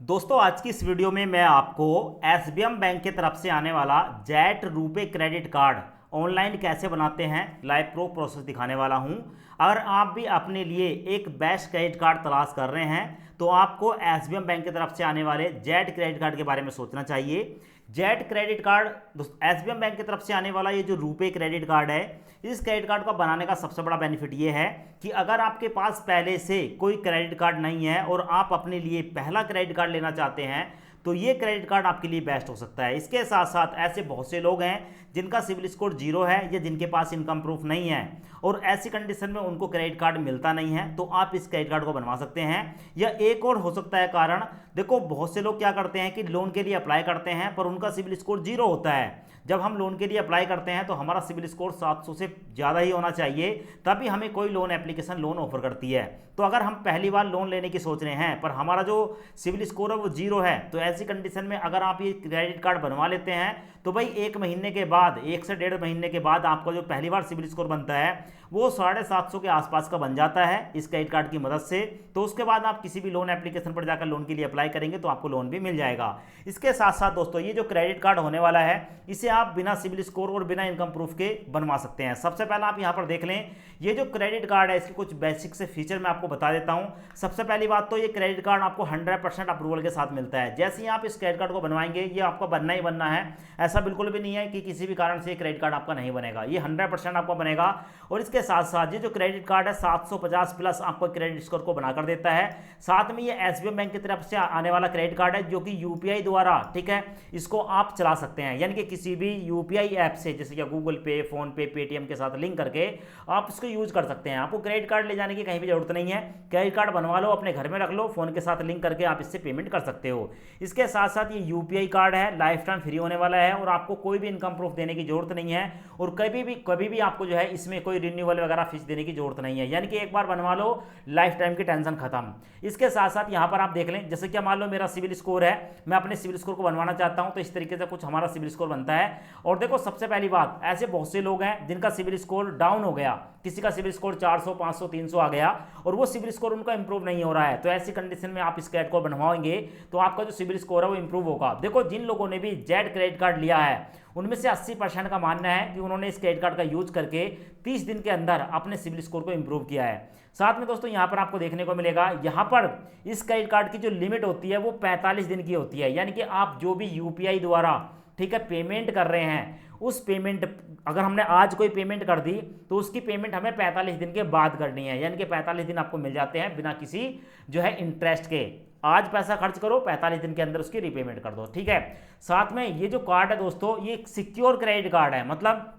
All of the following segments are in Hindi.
दोस्तों आज की इस वीडियो में मैं आपको एसबीएम बैंक की तरफ से आने वाला jet RuPay credit card online कैसे बनाते हैं लाइव प्रो प्रोसेस दिखाने वाला हूं। अगर आप भी अपने लिए एक बेस्ट क्रेडिट कार्ड तलाश कर रहे हैं तो आपको एसबीएम बैंक की तरफ से आने वाले जेट क्रेडिट कार्ड के बारे में सोचना चाहिए। Jet credit card SBM bank की तरफ से आने वाला ये जो रुपे क्रेडिट कार्ड है, इस क्रेडिट कार्ड को बनाने का सबसे बड़ा बेनिफिट ये है कि अगर आपके पास पहले से कोई क्रेडिट कार्ड नहीं है और आप अपने लिए पहला क्रेडिट कार्ड लेना चाहते हैं तो ये क्रेडिट कार्ड आपके लिए बेस्ट हो सकता है। इसके साथ साथ ऐसे बहुत से लोग हैं जिनका सिविल स्कोर जीरो है या जिनके पास इनकम प्रूफ नहीं है और ऐसी कंडीशन में उनको क्रेडिट कार्ड मिलता नहीं है, तो आप इस क्रेडिट कार्ड को बनवा सकते हैं। या एक और हो सकता है कारण, देखो बहुत से लोग क्या करते हैं कि लोन के लिए अप्लाई करते हैं पर उनका सिविल स्कोर जीरो होता है। जब हम लोन के लिए अप्लाई करते हैं तो हमारा सिविल स्कोर 700 से ज़्यादा ही होना चाहिए, तभी हमें कोई लोन एप्लीकेशन लोन ऑफर करती है। तो अगर हम पहली बार लोन लेने की सोच रहे हैं पर हमारा जो सिविल स्कोर है वो जीरो है, तो ऐसी कंडीशन में अगर आप ये क्रेडिट कार्ड बनवा लेते हैं तो भाई 1 महीने के बाद, 1 से 1.5 महीने के बाद आपका जो पहली बार सिविल स्कोर बनता है वो 750 के आसपास का बन जाता है इस क्रेडिट कार्ड की मदद से। तो उसके बाद आप किसी भी लोन एप्लीकेशन पर जाकर लोन के लिए अप्लाई करेंगे तो आपको लोन भी मिल जाएगा। इसके साथ साथ दोस्तों ये जो क्रेडिट कार्ड होने वाला है इसे आप बिना सिविल स्कोर और बिना इनकम प्रूफ के बनवा सकते हैं। सबसे पहले आप यहाँ पर देख लें, ये जो क्रेडिट कार्ड है इसके कुछ बेसिक से फीचर मैं आपको बता देता हूँ। सबसे पहली बात तो ये क्रेडिट कार्ड आपको 100% अप्रूवल के साथ मिलता है। जैसे ही आप इस क्रेडिट कार्ड को बनवाएंगे ये आपका बनना ही बनना है, ऐसा बिल्कुल भी नहीं है कि किसी भी कारण से ये क्रेडिट कार्ड आपका नहीं बनेगा, ये 100% आपका बनेगा। और इसके साथ साथ ये जो क्रेडिट कार्ड है 750 प्लस आपको क्रेडिट स्कोर को बनाकर देता है। साथ में ये एसबीएम बैंक की तरफ से आने वाला क्रेडिट कार्ड है जो कि यूपीआई द्वारा, ठीक है, इसको आप चला सकते हैं, यानी कि किसी भी यूपीआई ऐप से जैसे कि गूगल पे, फोन पे, पेटीएम के साथ लिंक करके आप इसको यूज कर सकते हैं। आपको क्रेडिट कार्ड ले जाने की कहीं भी जरूरत नहीं है, क्रेडिट कार्ड बनवा लो, अपने घर में रख लो, फोन के साथ लिंक करके आप इससे पेमेंट कर सकते हो। इसके साथ साथ ये यूपीआई कार्ड है, लाइफ टाइम फ्री होने वाला है और आपको कोई भी इनकम प्रूफ देने की जरूरत नहीं है और कभी भी आपको जो है इसमें कोई रिन्यूअल वगैरह फीस देने की जरूरत नहीं है, यानी कि एक बार बनवा लो, लाइफ टाइम की टेंशन खत्म। इसके साथ साथ यहाँ पर आप देख लें, जैसे कि मान लो मेरा सिविल स्कोर है, मैं अपने सिविल स्कोर को बनवाना चाहता हूँ तो इस तरीके से कुछ हमारा सिविल स्कोर बनता है। और देखो सबसे पहली बात, ऐसे बहुत से लोग हैं जिनका सिविल स्कोर डाउन हो गया, किसी का सिविल स्कोर 400, 500, 300 आ गया और वो सिविल स्कोर उनका इंप्रूव नहीं हो रहा है। तो ऐसी कंडीशन में आप इस क्रेडिट कार्ड बनवाएंगे तो आपका जो सिविल स्कोर है वो इंप्रूव होगा। देखो जिन लोगों ने भी जेड क्रेडिट कार्ड लिया है उनमें से 80% का मानना है कि उन्होंने इस क्रेडिट कार्ड का यूज करके 30 दिन के अंदर अपने सिविल स्कोर को इंप्रूव किया है। साथ में दोस्तों यहाँ पर आपको देखने को मिलेगा, यहाँ पर इस क्रेडिट कार्ड की जो लिमिट होती है वो 45 दिन की होती है, यानी कि आप जो भी यूपीआई द्वारा, ठीक है, पेमेंट कर रहे हैं उस पेमेंट, अगर हमने आज कोई पेमेंट कर दी तो उसकी पेमेंट हमें 45 दिन के बाद करनी है, यानी कि 45 दिन आपको मिल जाते हैं बिना किसी जो है इंटरेस्ट के। आज पैसा खर्च करो, 45 दिन के अंदर उसकी रीपेमेंट कर दो, ठीक है। साथ में ये जो कार्ड है दोस्तों ये एक सिक्योर क्रेडिट कार्ड है, मतलब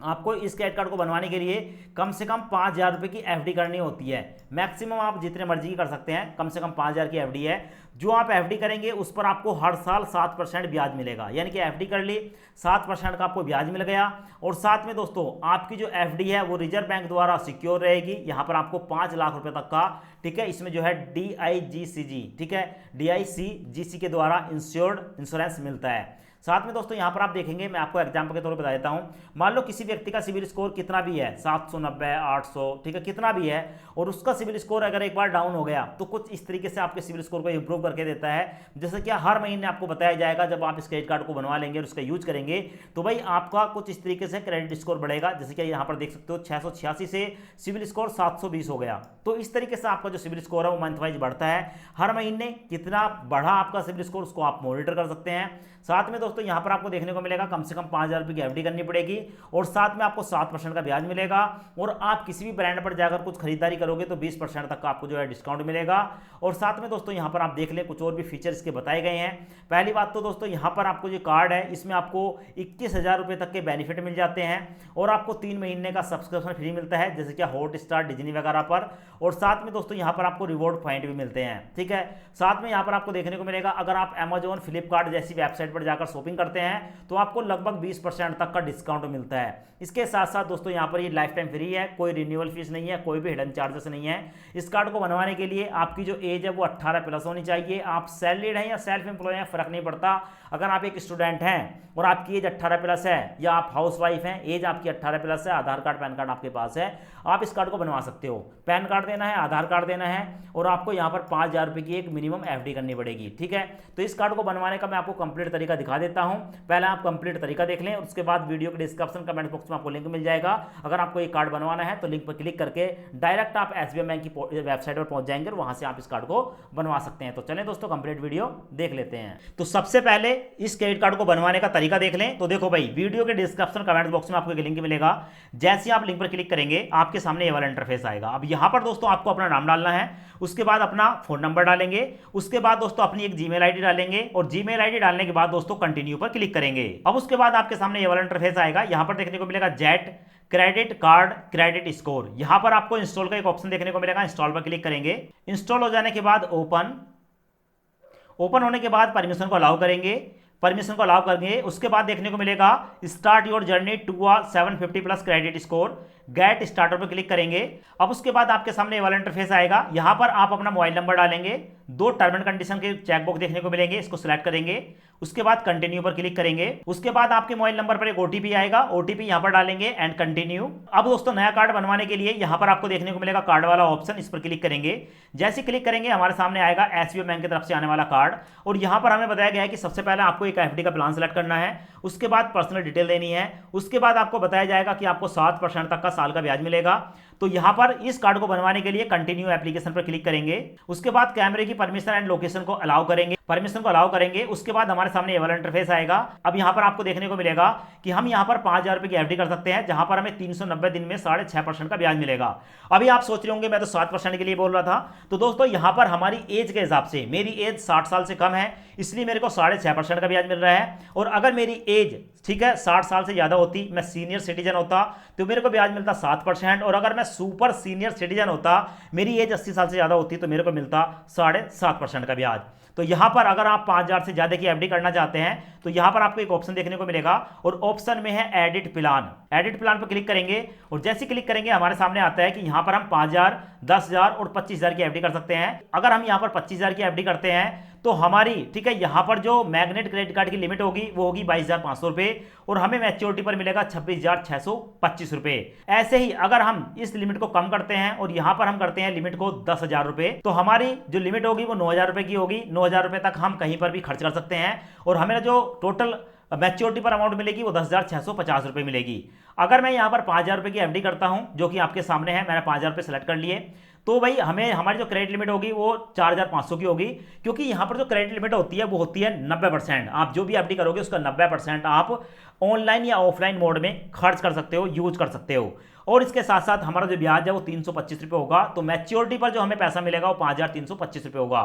आपको इस क्रेडिट कार्ड को बनवाने के लिए कम से कम 5,000 रुपये की एफडी करनी होती है। मैक्सिमम आप जितने मर्जी की कर सकते हैं, कम से कम 5,000 की एफडी है। जो आप एफडी करेंगे उस पर आपको हर साल 7% ब्याज मिलेगा, यानी कि एफडी कर ली 7% का आपको ब्याज मिल गया। और साथ में दोस्तों आपकी जो एफडी है वो रिजर्व बैंक द्वारा सिक्योर रहेगी। यहाँ पर आपको 5 लाख रुपए तक का, ठीक है, इसमें जो है DIGCG, ठीक है, DICGC के द्वारा इंश्योरेंस मिलता है। साथ में दोस्तों यहाँ पर आप देखेंगे, मैं आपको एग्जाम्पल के तौर पर बता देता हूँ। मान लो किसी व्यक्ति का सिविल स्कोर कितना भी है, 790, 800, ठीक है, कितना भी है, और उसका सिविल स्कोर अगर एक बार डाउन हो गया तो कुछ इस तरीके से आपके सिविल स्कोर को इंप्रूव करके देता है। जैसे कि हर महीने आपको बताया जाएगा जब आप इस क्रेडिट कार्ड को बनवा लेंगे और उसका यूज करेंगे तो भाई आपका कुछ इस तरीके से क्रेडिट स्कोर बढ़ेगा। जैसे कि यहाँ पर देख सकते हो 686 से सिविल स्कोर 720 हो गया। तो इस तरीके से आपका जो सिविल स्कोर है वो मंथ वाइज बढ़ता है। हर महीने कितना बढ़ा आपका सिविल स्कोर उसको आप मॉनिटर कर सकते हैं। साथ में दोस्तों यहाँ पर आपको देखने को मिलेगा कम से कम 5,000 रुपये की एफडी करनी पड़ेगी और साथ में आपको 7% का ब्याज मिलेगा। और आप किसी भी ब्रांड पर जाकर कुछ खरीदारी करोगे तो 20% तक का आपको जो है डिस्काउंट मिलेगा। और साथ में दोस्तों यहाँ पर आप देख लें कुछ और भी फीचर इसके बताए गए हैं। पहली बात तो दोस्तों यहाँ पर आपको जो कार्ड है इसमें आपको 21,000 रुपये तक के बेनिफिट मिल जाते हैं और आपको 3 महीने का सब्सक्रिप्शन फ्री मिलता है, जैसे कि हॉटस्टार, डिज्नी वगैरह पर। और साथ में दोस्तों यहाँ पर आपको रिवॉर्ड पॉइंट भी मिलते हैं, ठीक है। साथ में यहाँ पर आपको देखने को मिलेगा अगर आप अमेजॉन, फ्लिपकार्ट जैसी वेबसाइट पर जाकर शॉपिंग शॉपिंग करते हैं तो आपको लगभग 20% तक का डिस्काउंट मिलता है। इसके साथ साथ दोस्तों यहाँ पर ये लाइफ टाइम फ्री है, कोई रिन्यूअल फीस नहीं है, कोई भी हिडन चार्जेस नहीं है। इस कार्ड को बनवाने के लिए आपकी जो एज है वो 18+ होनी चाहिए। आप सैलरीड हैं या सेल्फ एम्प्लॉय हैं फर्क नहीं पड़ता। अगर आप एक स्टूडेंट हैं और आपकी एज 18+ है, या आप हाउस वाइफ हैं, एज आपकी 18+ है, आधार कार्ड पैन कार्ड आपके पास है, आप इस कार्ड को बनवा सकते हो। पैन कार्ड देना है, आधार कार्ड देना है, और आपको यहाँ पर 5,000 रुपये की एक मिनिमम एफडी करनी पड़ेगी। ठीक है, तो इस कार्ड को बनवाने का मैं आपको कंप्लीट तरीका दिखा देता हूँ। पहले आप कंप्लीट तरीका देख लें, उसके बाद वीडियो के डिस्क्रिप्शन कमेंट बॉक्स में आपको लिंक मिल जाएगा। अगर आपको ये कार्ड बनवाना है तो लिंक पर क्लिक करके डायरेक्ट आप एसबीआई बैंक की वेबसाइट पर पहुंच जाएंगे और वहां से आप इस कार्ड को बनवा सकते हैं। तो चलें दोस्तों कंप्लीट वीडियो देख लेते हैं। तो सबसे पहले इस क्रेडिट कार्ड को बनवाने का तरीका देख लें। तो देखो भाई, वीडियो के डिस्क्रिप्शन कमेंट बॉक्स में आपको एक लिंक मिलेगा। जैसे आप लिंक पर क्लिक करेंगे आपके सामने ये वाला इंटरफेस आएगा। अब यहां पर दोस्तों आपको अपना नाम डालना है, उसके बाद अपना फोन नंबर डालेंगे, उसके बाद दोस्तों अपनी एक जीमेल आईडी डालेंगे, और जीमेल आईडी डालने के बाद दोस्तों कंटिन्यू पर क्लिक करेंगे। अब उसके बाद आपके सामने ये वाला इंटरफेस आएगा। यहां पर देखने को मिलेगा jet credit card credit score. यहां पर आपको इंस्टॉल का एक ऑप्शन देखने को मिलेगा, इंस्टॉल पर क्लिक करेंगे। इंस्टॉल हो जाने के बाद ओपन होने के बाद परमिशन को अलाउ करेंगे। परमिशन को अलाउ करेंगे, उसके बाद देखने को मिलेगा start your journey to a 750+ credit score, get starter पर क्लिक करेंगे। अब उसके बाद आपके सामने वाला इंटरफेस आएगा। यहां पर आप अपना मोबाइल नंबर डालेंगे, 2 टर्म एंड कंडीशन के चेकबॉक्स देखने को मिलेंगे, इसको सिलेक्ट करेंगे, उसके बाद कंटिन्यू पर क्लिक करेंगे। उसके बाद आपके मोबाइल नंबर पर एक ओटीपी आएगा, ओटीपी यहां पर डालेंगे एंड कंटिन्यू। अब दोस्तों नया कार्ड बनवाने के लिए यहां पर आपको देखने को मिलेगा कार्ड वाला ऑप्शन, इस पर क्लिक करेंगे। जैसे क्लिक करेंगे हमारे सामने आएगा एसबीआई बैंक की तरफ से आने वाला कार्ड, और यहां पर हमें बताया गया है कि सबसे पहले आपको एक एफडी का प्लान सेलेक्ट करना है, उसके बाद पर्सनल डिटेल देनी है, उसके बाद आपको बताया जाएगा कि आपको 7% तक का साल का ब्याज मिलेगा। तो यहां पर इस कार्ड को बनवाने के लिए कंटिन्यू एप्लीकेशन पर क्लिक करेंगे, उसके बाद कैमरे की परमिशन एंड लोकेशन को अलाउ करेंगे, परमिशन को अलाउ करेंगे। उसके बाद हमारे सामने ये वाला इंटरफेस आएगा। अब यहां पर आपको देखने को मिलेगा कि हम यहां पर 5,000 रुपए की एफडी कर सकते हैं, जहां पर हमें 390 दिन में 6.5% का ब्याज मिलेगा। अभी आप सोच रहे होंगे मैं तो 7% के लिए बोल रहा था। तो दोस्तों यहां पर हमारी एज के हिसाब से, मेरी एज 60 साल से कम है, इसलिए मेरे को 6.5% का ब्याज मिल रहा है। और अगर मेरी एज ठीक है 60 साल से ज्यादा होती, मैं सीनियर सिटीजन होता, तो मेरे को ब्याज मिलता 7%। और अगर मैं सुपर सीनियर सिटीजन होता, मेरी एज 80 साल से ज्यादा होती, तो मेरे को मिलता 7.5% का ब्याज। तो यहां पर अगर आप 5,000 से ज्यादा की एफडी करना चाहते हैं तो यहां पर आपको एक ऑप्शन देखने को मिलेगा, और ऑप्शन में है एडिट प्लान। एडिट प्लान पर क्लिक करेंगे, और जैसे क्लिक करेंगे हमारे सामने आता है कि यहां पर हम 5,000, 10,000 और 25,000 की एफडी कर सकते हैं। अगर हम यहां पर 25,000 की एफडी करते हैं तो हमारी ठीक है यहां पर जो मैग्नेट क्रेडिट कार्ड की लिमिट होगी वो होगी 22,500 रुपए, और हमें मैच्योरिटी पर मिलेगा 26,625 रुपए। ऐसे ही अगर हम इस लिमिट को कम करते हैं और यहां पर हम करते हैं लिमिट को 10,000 रुपए, तो हमारी जो लिमिट होगी वो 9,000 रुपए की होगी। 9,000 रुपए तक हम कहीं पर भी खर्च कर सकते हैं, और हमें जो टोटल मैच्योरिटी पर अमाउंट मिलेगी वो 10,650 रुपए मिलेगी। अगर मैं यहां पर 5,000 रुपए की एफडी करता हूं, जो कि आपके सामने है, मैंने 5,000 रुपए सेलेक्ट कर लिए, तो भाई हमें हमारी जो क्रेडिट लिमिट होगी वो 4,500 की होगी, क्योंकि यहां पर जो क्रेडिट लिमिट होती है वो होती है 90%। आप जो भी एफडी करोगे उसका 90% आप ऑनलाइन या ऑफलाइन मोड में खर्च कर सकते हो, यूज कर सकते हो। और इसके साथ साथ हमारा जो ब्याज है वो 325 रुपये होगा, तो मैच्योरिटी पर जो हमें पैसा मिलेगा वो 5,325 रुपये होगा।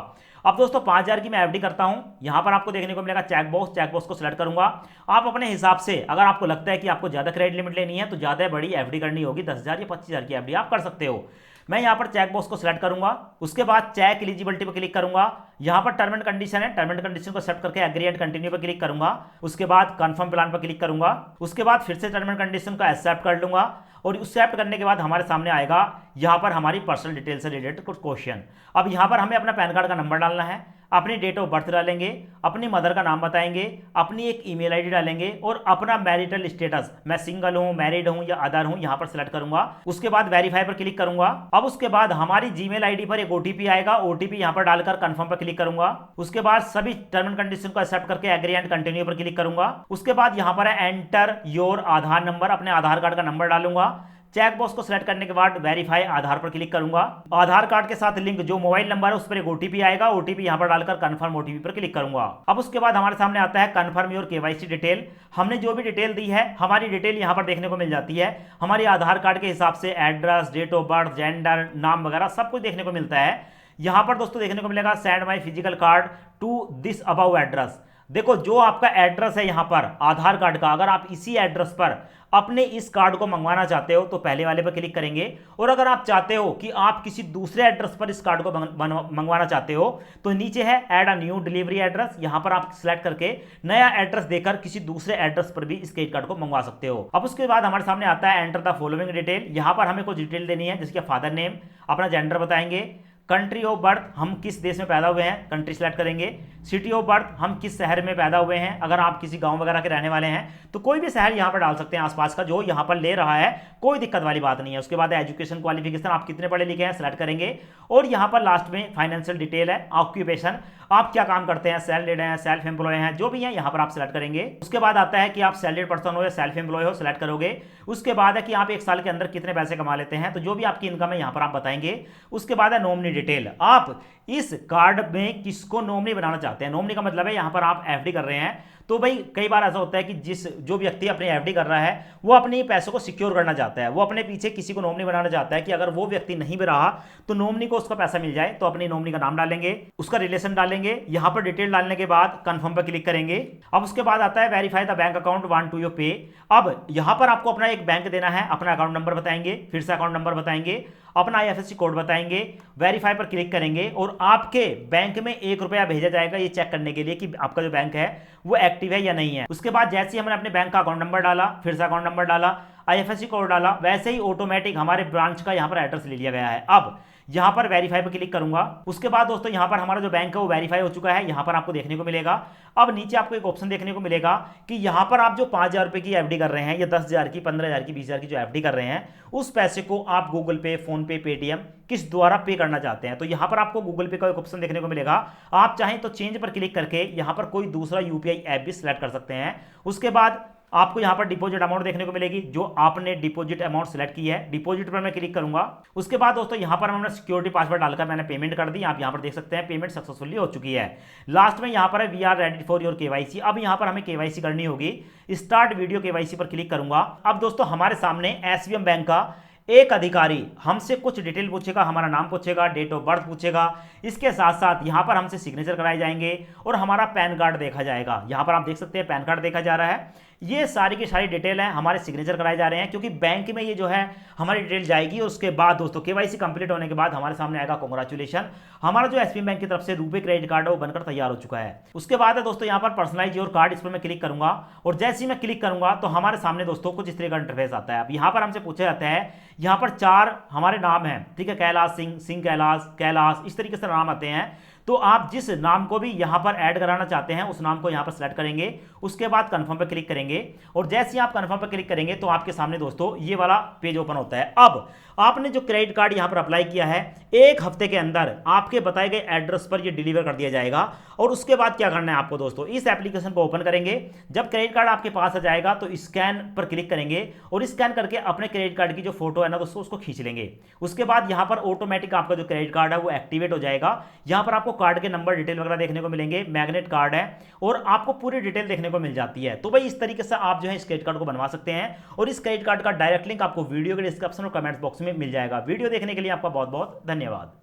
अब दोस्तों 5,000 की मैं एफडी करता हूं, यहां पर आपको देखने को मिलेगा चेकबॉक्स को सिलेक्ट करूंगा। आप अपने हिसाब से अगर आपको लगता है कि आपको ज्यादा क्रेडिट लिमिट लेनी है तो ज्यादा बड़ी एफडी करनी होगी, 10,000 या 25,000 की एफडी आप कर सकते हो। मैं यहां पर चेकबॉक्स को सिलेक्ट करूंगा, उसके बाद चेक एलिजिबिलिटी पर क्लिक करूंगा। यहां पर टर्म एंड कंडीशन है, टर्म एंड कंडीशन को एक्सेप्ट करके एग्री एंड कंटिन्यू पर क्लिक करूंगा। उसके बाद कंफर्म प्लान पर क्लिक करूंगा, उसके बाद फिर से टर्म एंड कंडीशन को एक्सेप्ट कर लूंगा, और एक्सेप्ट करने के बाद हमारे सामने आएगा यहां पर हमारी पर्सनल डिटेल से रिलेटेड कुछ क्वेश्चन। अब यहां पर हमें अपना पैन कार्ड का नंबर डालना है, अपनी डेट ऑफ बर्थ डालेंगे, अपनी मदर का नाम बताएंगे, अपनी एक ईमेल आईडी डालेंगे, और अपना मैरिटल स्टेटस, मैं सिंगल हूं, मैरिड हूं या अदर हूं, यहां पर सिलेक्ट करूंगा। उसके बाद वेरीफाई पर क्लिक करूंगा। अब उसके बाद हमारी जीमेल आईडी पर एक ओटीपी आएगा, ओटीपी यहां पर डालकर कंफर्म पर क्लिक करूंगा। उसके बाद सभी टर्म एंड कंडीशन को एक्सेप्ट करके एग्री एंड कंटिन्यू पर क्लिक करूंगा। उसके बाद यहां पर है एंटर योर आधार नंबर, अपने आधार कार्ड का नंबर डालूंगा। चेकबॉक्स को सिलेक्ट करने के बाद वेरीफाई आधार पर क्लिक करूंगा। आधार कार्ड के साथ लिंक जो मोबाइल नंबर है उस पर एक ओटीपी आएगा, ओटीपी यहां पर डालकर कंफर्म ओटीपी पर क्लिक करूंगा। अब उसके बाद हमारे सामने आता है कंफर्म योर केवाईसी डिटेल। हमने जो भी डिटेल दी है हमारी डिटेल यहां पर देखने को मिल जाती है। हमारी आधार कार्ड के हिसाब से address, date of birth, gender, नाम वगैरह सब कुछ देखने को मिलता है। यहां पर दोस्तों देखने को मिलेगा send my physical card to this above address. देखो जो आपका एड्रेस है यहां पर आधार कार्ड का, अगर आप इसी एड्रेस पर अपने इस कार्ड को मंगवाना चाहते हो तो पहले वाले पर क्लिक करेंगे। और अगर आप चाहते हो कि आप किसी दूसरे एड्रेस पर इस कार्ड को मंगवाना चाहते हो तो नीचे है add a new delivery address, यहां पर आप सिलेक्ट करके नया एड्रेस देकर किसी दूसरे एड्रेस पर भी इस क्रेडिट कार्ड को मंगवा सकते हो। अब उसके बाद हमारे सामने आता है एंटर द फॉलोइंग डिटेल। यहां पर हमें कुछ डिटेल देनी है, जिसके फादर नेम, अपना जेंडर बताएंगे, कंट्री ऑफ बर्थ हम किस देश में पैदा हुए हैं, कंट्री सेलेक्ट करेंगे, सिटी ऑफ बर्थ हम किस शहर में पैदा हुए हैं, अगर आप किसी गांव वगैरह के रहने वाले हैं तो कोई भी शहर यहां पर डाल सकते हैं आसपास का जो यहां पर ले रहा है, कोई दिक्कत वाली बात नहीं है। उसके बाद एजुकेशन क्वालिफिकेशन आप कितने पढ़े लिखे हैं सेलेक्ट करेंगे। और यहां पर लास्ट में फाइनेंशियल डिटेल है, ऑक्यूपेशन आप क्या काम करते हैं, सैलरीड हैं, सेल्फ एम्प्लॉय हैं, जो भी हैं यहां पर आप सेलेक्ट करेंगे। उसके बाद आता है कि आप सैलरीड पर्सन हो या सेल्फ एम्प्लॉय हो, सेलेक्ट करोगे। उसके बाद है कि आप एक साल के अंदर कितने पैसे कमा लेते हैं, तो जो भी आपकी इनकम है यहां पर आप बताएंगे। उसके बाद है नॉमिनी डिटेल, आप इस कार्ड में किसको नॉमिनी बनाना चाहते हैं। नॉमिनी का मतलब है यहां पर आप एफडी कर रहे हैं तो भाई कई बार ऐसा होता है कि जो व्यक्ति अपनी एफडी कर रहा है वो अपने पैसों को सिक्योर करना चाहता है, वो अपने पीछे किसी को नॉमिनी बनाना चाहता है कि अगर वो व्यक्ति नहीं भी रहा तो नॉमिनी को उसका पैसा मिल जाए। तो अपनी नॉमिनी का नाम डालेंगे, उसका रिलेशन डालेंगे, यहां पर डिटेल डालने के बाद कंफर्म पर क्लिक करेंगे। अब उसके बाद आता है verify the bank account want to your pay. अब यहां पर आपको अपना एक बैंक देना है, अपना अकाउंट नंबर बताएंगे, फिर से अकाउंट नंबर बताएंगे, अपना आईएफएससी कोड बताएंगे, वेरीफाई पर क्लिक करेंगे और आपके बैंक में 1 रुपया भेजा जाएगा ये चेक करने के लिए कि आपका जो बैंक है वो एक्टिव है या नहीं है। उसके बाद जैसे ही हमने अपने बैंक का अकाउंट नंबर डाला, फिर से अकाउंट नंबर डाला, आईएफएससी कोड डाला, वैसे ही ऑटोमेटिक हमारे ब्रांच का यहां पर एड्रेस ले लिया गया है। अब यहां पर वेरीफाई पर क्लिक करूंगा। उसके बाद दोस्तों यहां पर हमारा जो बैंक है वो वेरीफाई हो चुका है, यहां पर आपको देखने को मिलेगा। अब नीचे आपको एक ऑप्शन देखने को मिलेगा कि यहां पर आप जो 5,000 रुपए की एफडी कर रहे हैं या 10,000 की, 15,000 की, 20,000 की जो एफडी कर रहे हैं उस पैसे को आप गूगल पे, फोन पे, पेटीएम किस द्वारा पे करना चाहते हैं। तो यहां पर आपको गूगल पे का एक ऑप्शन देखने को मिलेगा, आप चाहें तो चेंज पर क्लिक करके यहां पर कोई दूसरा यूपीआई ऐप भी सिलेक्ट कर सकते हैं। उसके बाद आपको यहां पर डिपॉजिट अमाउंट देखने को मिलेगी, जो आपने डिपॉजिट अमाउंट सिलेक्ट की है, डिपॉजिट पर मैं क्लिक करूंगा। उसके बाद दोस्तों यहां पर हमने सिक्योरिटी पासवर्ड डालकर मैंने पेमेंट कर दी, आप यहां पर देख सकते हैं पेमेंट सक्सेसफुली हो चुकी है। लास्ट में यहां पर है we are ready for your KYC. अब यहां पर हमें केवाईसी करनी होगी, स्टार्ट वीडियो केवाईसी पर क्लिक करूंगा। अब दोस्तों हमारे सामने एसबीएम बैंक का एक अधिकारी हमसे कुछ डिटेल पूछेगा, हमारा नाम पूछेगा, डेट ऑफ बर्थ पूछेगा, इसके साथ साथ यहां पर हमसे सिग्नेचर कराए जाएंगे और हमारा पैन कार्ड देखा जाएगा। यहां पर आप देख सकते हैं पैन कार्ड देखा जा रहा है। ये सारी की सारी डिटेल है, हमारे सिग्नेचर कराए जा रहे हैं क्योंकि बैंक में ये जो है हमारी डिटेल जाएगी। उसके बाद दोस्तों केवाईसी कंप्लीट होने के बाद हमारे सामने आएगा कांग्रेचुलेशन, हमारा जो एसबीआई बैंक की तरफ से रुपे क्रेडिट कार्ड है वो बनकर तैयार हो चुका है। उसके बाद है दोस्तों यहाँ पर पर्सनलाइज योर कार्ड, इस पर मैं क्लिक करूंगा और जैसे ही मैं क्लिक करूंगा तो हमारे सामने दोस्तों कुछ इस तरह का इंटरफेस आता है। अब यहाँ पर हमसे पूछा जाता है, यहाँ पर 4 हमारे नाम हैं, ठीक है, कैलाश सिंह, सिंह कैलाश, कैलाश, इस तरीके से नाम आते हैं। तो आप जिस नाम को भी यहां पर ऐड कराना चाहते हैं उस नाम को यहां पर सेलेक्ट करेंगे। उसके बाद कंफर्म पर क्लिक करेंगे और जैसे ही आप कंफर्म पर क्लिक करेंगे तो आपके सामने दोस्तों ये वाला पेज ओपन होता है। अब आपने जो क्रेडिट कार्ड यहां पर अप्लाई किया है 1 हफ्ते के अंदर आपके बताए गए एड्रेस पर ये डिलीवर कर दिया जाएगा। और उसके बाद क्या करना है आपको दोस्तों, इस एप्लीकेशन को ओपन करेंगे, जब क्रेडिट कार्ड आपके पास आ जाएगा तो स्कैन पर क्लिक करेंगे और स्कैन करके अपने क्रेडिट कार्ड की जो फोटो है ना दोस्तों उसको खींच लेंगे। उसके बाद यहां पर ऑटोमेटिक आपका जो क्रेडिट कार्ड है वो एक्टिवेट हो जाएगा। यहां पर आपको कार्ड के नंबर, डिटेल वगैरह देखने को मिलेंगे, मैग्नेट कार्ड है और आपको पूरी डिटेल देखने को मिल जाती है। तो भाई इस तरीके से आप जो है इस क्रेडिट कार्ड को बनवा सकते हैं और इस क्रेडिट कार्ड का डायरेक्ट लिंक आपको वीडियो के डिस्क्रिप्शन और कमेंट्स बॉक्स में मिल जाएगा। वीडियो देखने के लिए आपका बहुत बहुत धन्यवाद।